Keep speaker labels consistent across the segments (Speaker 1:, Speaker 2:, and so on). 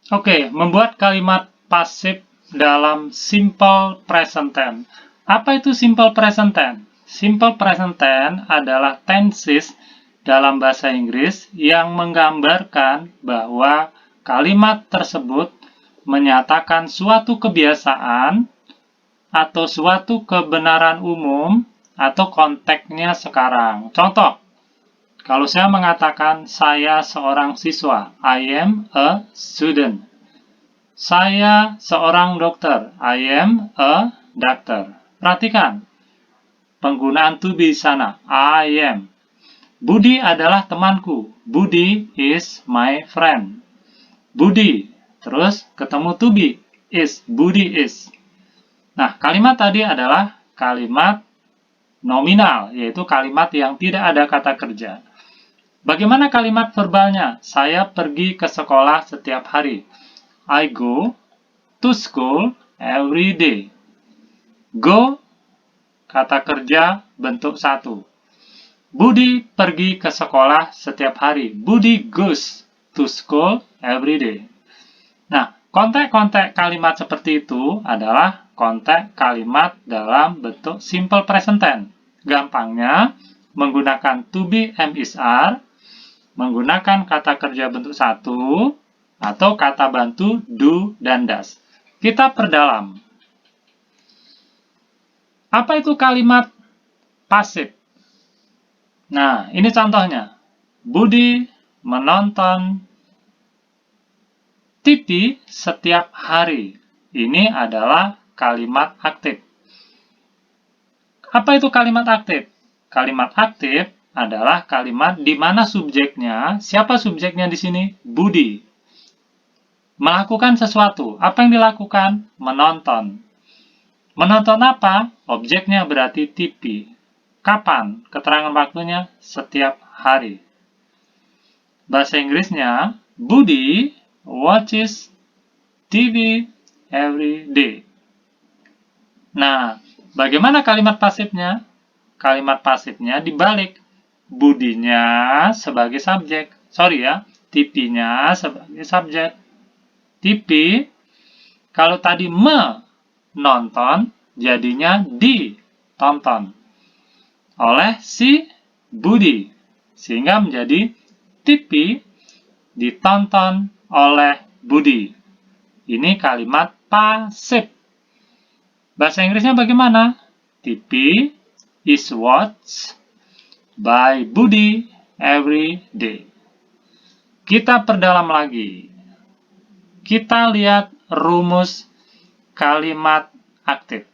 Speaker 1: Oke, membuat kalimat pasif dalam simple present tense. Apa itu simple present tense? Simple present tense adalah tenses dalam bahasa Inggris yang menggambarkan bahwa kalimat tersebut menyatakan suatu kebiasaan atau suatu kebenaran umum atau konteksnya sekarang. Contoh, kalau saya mengatakan saya seorang siswa, I am a student. Saya seorang dokter, I am a doctor. Perhatikan, penggunaan to be sana, I am. Budi adalah temanku, Budi is my friend. Budi, terus ketemu to be, is, Budi is. Nah, kalimat tadi adalah kalimat nominal, yaitu kalimat yang tidak ada kata kerja. Bagaimana kalimat verbalnya? Saya pergi ke sekolah setiap hari. I go to school every day. Go, kata kerja bentuk 1. Budi pergi ke sekolah setiap hari. Budi goes to school every day. Nah, konteks-konteks kalimat seperti itu adalah konteks kalimat dalam bentuk simple present tense. Gampangnya, menggunakan to be, am, is, are, menggunakan kata kerja bentuk 1, atau kata bantu do dan does. Kita perdalam. Apa itu kalimat pasif? Nah, ini contohnya. Budi menonton TV setiap hari. Ini adalah kalimat aktif. Apa itu kalimat aktif? Kalimat aktif adalah kalimat di mana subjeknya, siapa subjeknya di sini? Budi. Melakukan sesuatu. Apa yang dilakukan? Menonton. Menonton apa? Objeknya berarti TV. Kapan? Keterangan waktunya setiap hari. Bahasa Inggrisnya, Budi watches TV every day. Nah, bagaimana kalimat pasifnya? Kalimat pasifnya dibalik. Budinya sebagai subjek. Sorry ya, TV-nya sebagai subjek. TV, kalau tadi menonton, jadinya ditonton oleh si Budi. Sehingga menjadi TV ditonton oleh Budi. Ini kalimat pasif. Bahasa Inggrisnya bagaimana? TV is watched by Budi every day. Kita perdalam lagi. Kita lihat rumus kalimat aktif.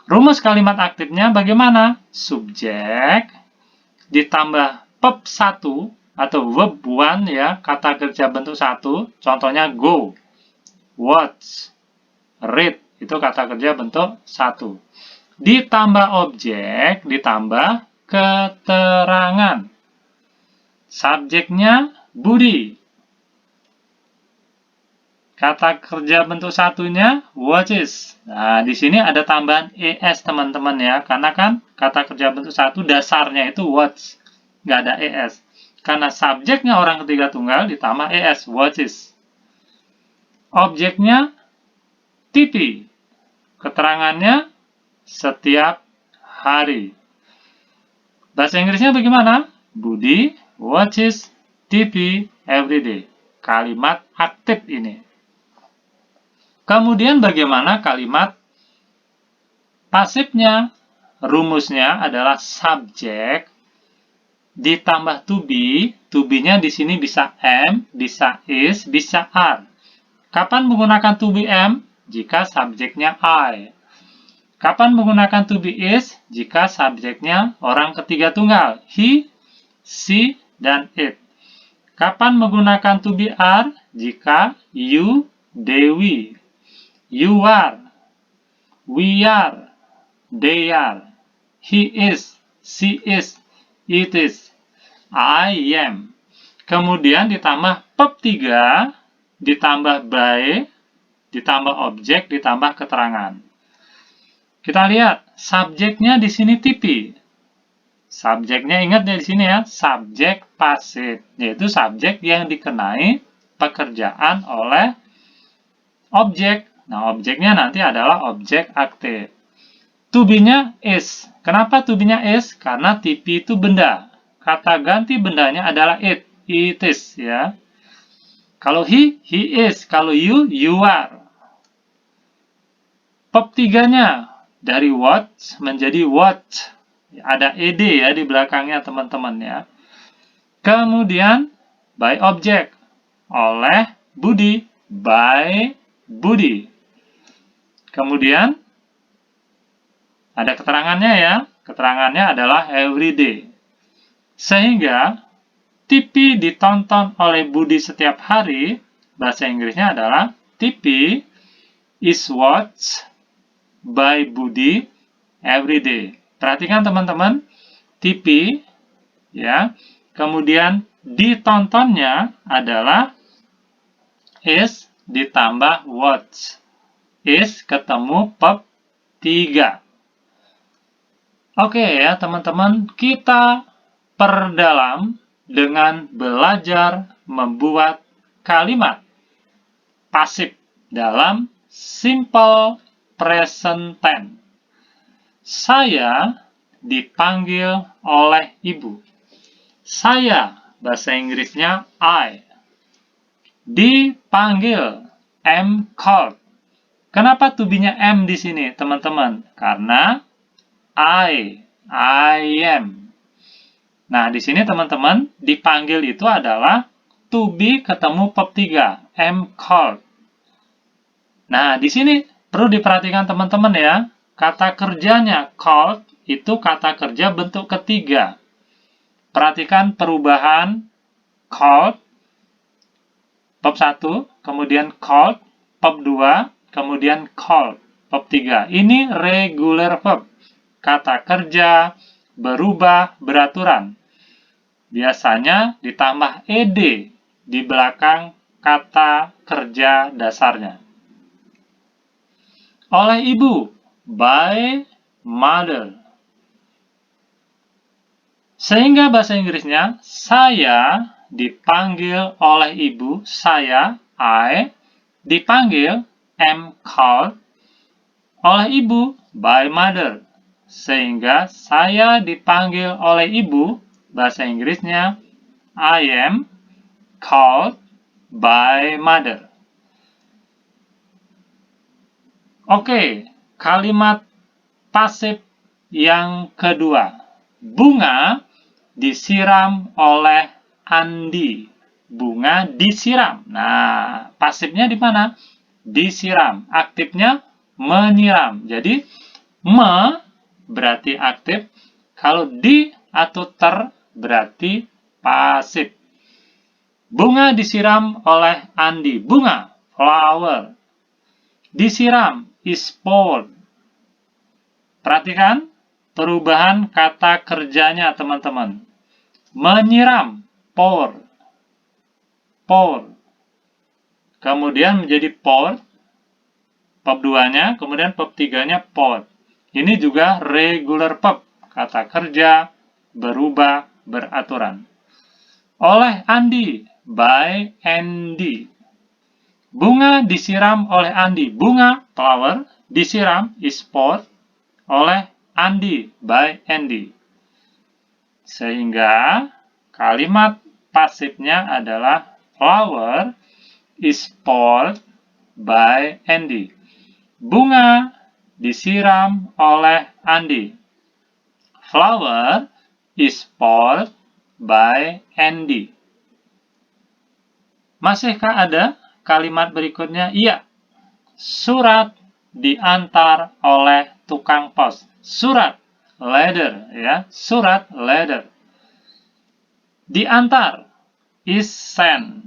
Speaker 1: Rumus kalimat aktifnya bagaimana? Subjek ditambah verb 1 atau verb 1 ya, kata kerja bentuk 1, contohnya go, watch, read, itu kata kerja bentuk 1. Ditambah objek, ditambah keterangan. Subjeknya Budi. Kata kerja bentuk 1-nya watches. Nah, di sini ada tambahan es teman-teman ya, karena kan kata kerja bentuk 1 dasarnya itu watch, nggak ada es. Karena subjeknya orang ketiga tunggal ditambah es, watches. Objeknya TV. Keterangannya setiap hari. Bahasa Inggrisnya bagaimana? Budi watches TV every day. Kalimat aktif ini. Kemudian bagaimana kalimat pasifnya? Rumusnya adalah subjek ditambah to be. To be-nya di sini bisa am, bisa is, bisa are. Kapan menggunakan to be am? Jika subjeknya I. Kapan menggunakan to be is? Jika subjeknya orang ketiga tunggal. He, she, dan it. Kapan menggunakan to be are? Jika you, they, we. You are, we are, they are. He is, she is, it is, I am. Kemudian ditambah verb 3, ditambah by, ditambah objek, ditambah keterangan. Kita lihat, subjeknya di sini TV. Subjeknya ingat ya di sini ya, subjek pasif, yaitu subjek yang dikenai pekerjaan oleh objek. Nah, objeknya nanti adalah objek aktif. To be-nya is. Kenapa to be-nya is? Karena TP itu benda. Kata ganti bendanya adalah it. It is, ya. Kalau he is. Kalau you are. Verb 3-nya dari watch menjadi watch. Ada ed ya di belakangnya teman-teman ya. Kemudian by object oleh Budi, by Budi. Kemudian ada keterangannya ya. Keterangannya adalah everyday. Sehingga TP ditonton oleh Budi setiap hari. Bahasa Inggrisnya adalah TP is watched by Budi every day. Perhatikan teman-teman, TP ya. Kemudian ditontonnya adalah is ditambah watch. Is ketemu verb 3. Oke ya teman-teman, kita perdalam dengan belajar membuat kalimat pasif dalam simple present tense. Saya dipanggil oleh ibu. Saya, bahasa Inggrisnya I. Dipanggil, am called. Kenapa to be-nya am di sini, teman-teman? Karena I am. Nah, di sini teman-teman, dipanggil itu adalah to be ketemu verb 3, am called. Nah, di sini perlu diperhatikan teman-teman ya. Kata kerjanya called itu kata kerja bentuk ketiga. Perhatikan perubahan called, verb 1, kemudian called, verb 2, kemudian called, verb 3. Ini regular verb. Kata kerja berubah beraturan. Biasanya ditambah ed di belakang kata kerja dasarnya. Oleh ibu, by mother. Sehingga bahasa Inggrisnya, saya dipanggil oleh ibu, saya, I, dipanggil, am called, oleh ibu, by mother. Sehingga saya dipanggil oleh ibu, bahasa Inggrisnya, I am called by mother. Oke, kalimat pasif yang kedua. Bunga disiram oleh Andi. Bunga disiram. Nah, pasifnya di mana? Disiram. Aktifnya menyiram. Jadi, berarti aktif. Kalau di atau ter berarti pasif. Bunga disiram oleh Andi. Bunga, flower. Disiram, is poured. Perhatikan perubahan kata kerjanya teman-teman. Menyiram, pour. Pour. Kemudian menjadi poured. Verb 2-nya, kemudian verb 3-nya poured. Ini juga regular verb. Kata kerja berubah beraturan. Oleh Andi, by Andy. Bunga disiram oleh Andi. Bunga, flower, disiram, is poured, oleh Andi, by Andy. Sehingga kalimat pasifnya adalah flower is poured by Andy. Bunga disiram oleh Andi. Flower is poured by Andy. Masihkah ada kalimat berikutnya? Iya. Surat diantar oleh tukang pos. Surat, letter, ya. Surat, letter. Diantar, is sent.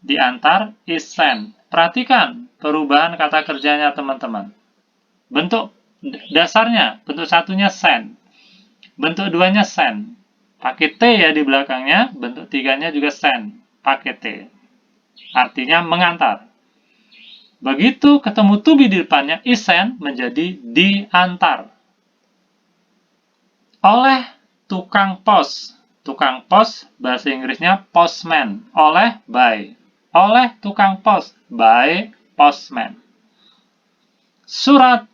Speaker 1: Diantar, is sent. Perhatikan perubahan kata kerjanya, teman-teman. Bentuk dasarnya, bentuk satunya sent. Bentuk duanya sent. Pakai T ya di belakangnya. Bentuk tiganya juga sent. Pakai T. Artinya mengantar. Begitu ketemu to be di depannya, is sent menjadi diantar. Oleh tukang pos. Tukang pos, bahasa Inggrisnya postman. Oleh, by. oleh tukang pos, by postman. Surat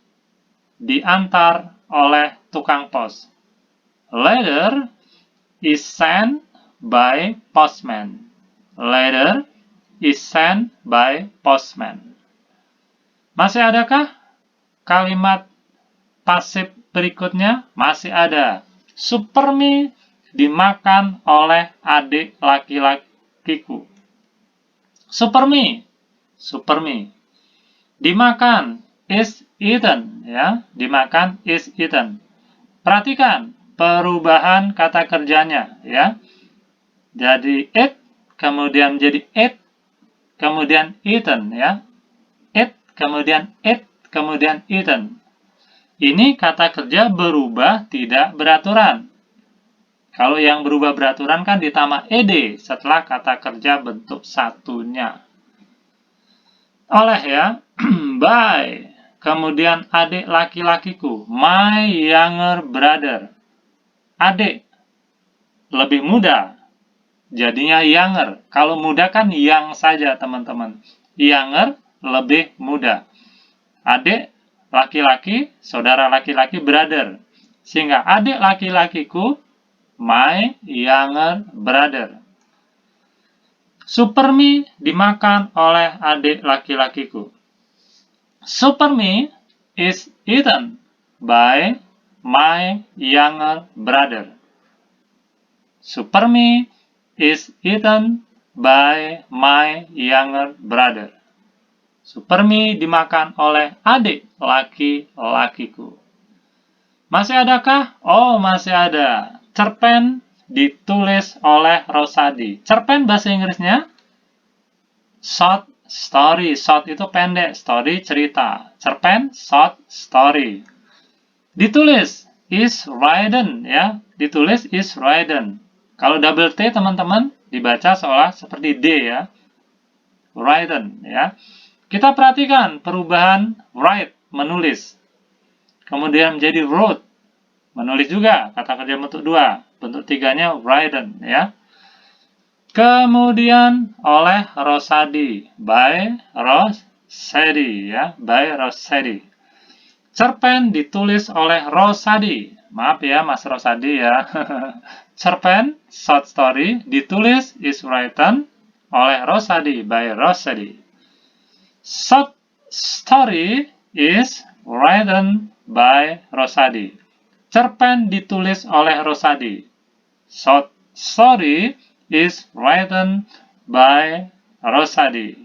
Speaker 1: diantar oleh tukang pos. Letter is sent by postman. Letter is sent by postman. Masih adakah kalimat pasif berikutnya? Masih ada. Supermi dimakan oleh adik laki-lakiku. Supermi, supermi. Dimakan, is eaten, ya. Dimakan, is eaten. Perhatikan perubahan kata kerjanya, ya. Jadi eat, kemudian menjadi ate, kemudian eaten, ya. Eat, kemudian ate, kemudian eaten. Ini kata kerja berubah tidak beraturan. Kalau yang berubah beraturan kan ditambah ed setelah kata kerja bentuk satunya. Oleh, ya. By. Kemudian adik laki-lakiku. My younger brother. Adik. Lebih muda. Jadinya younger. Kalau muda kan yang saja, teman-teman. Younger, lebih muda. Adik laki-laki, saudara laki-laki, brother. Sehingga adik laki-lakiku, my younger brother. Supermi dimakan oleh adik laki-lakiku. Supermi is eaten by my younger brother. Supermi is eaten by my younger brother. Supermi dimakan oleh adik laki-lakiku. Masih adakah? Oh, masih ada. Cerpen ditulis oleh Rosadi. Cerpen bahasa Inggrisnya short story. Short itu pendek, story cerita. Cerpen short story. Ditulis is written, ya. Ditulis is written. Kalau double T, teman-teman, dibaca seolah seperti D, ya. Written, ya. Kita perhatikan perubahan write, menulis. Kemudian menjadi wrote, menulis juga, kata kerja bentuk 2. Bentuk 3-nya written, ya. Kemudian oleh Rosadi, by Rosadi, ya, by Rosadi. Cerpen ditulis oleh Rosadi. Maaf ya, Mas Rosadi, ya. Cerpen, short story, ditulis is written oleh Rosadi, by Rosadi. Short story is written by Rosadi. Cerpen ditulis oleh Rosadi. Short story is written by Rosadi.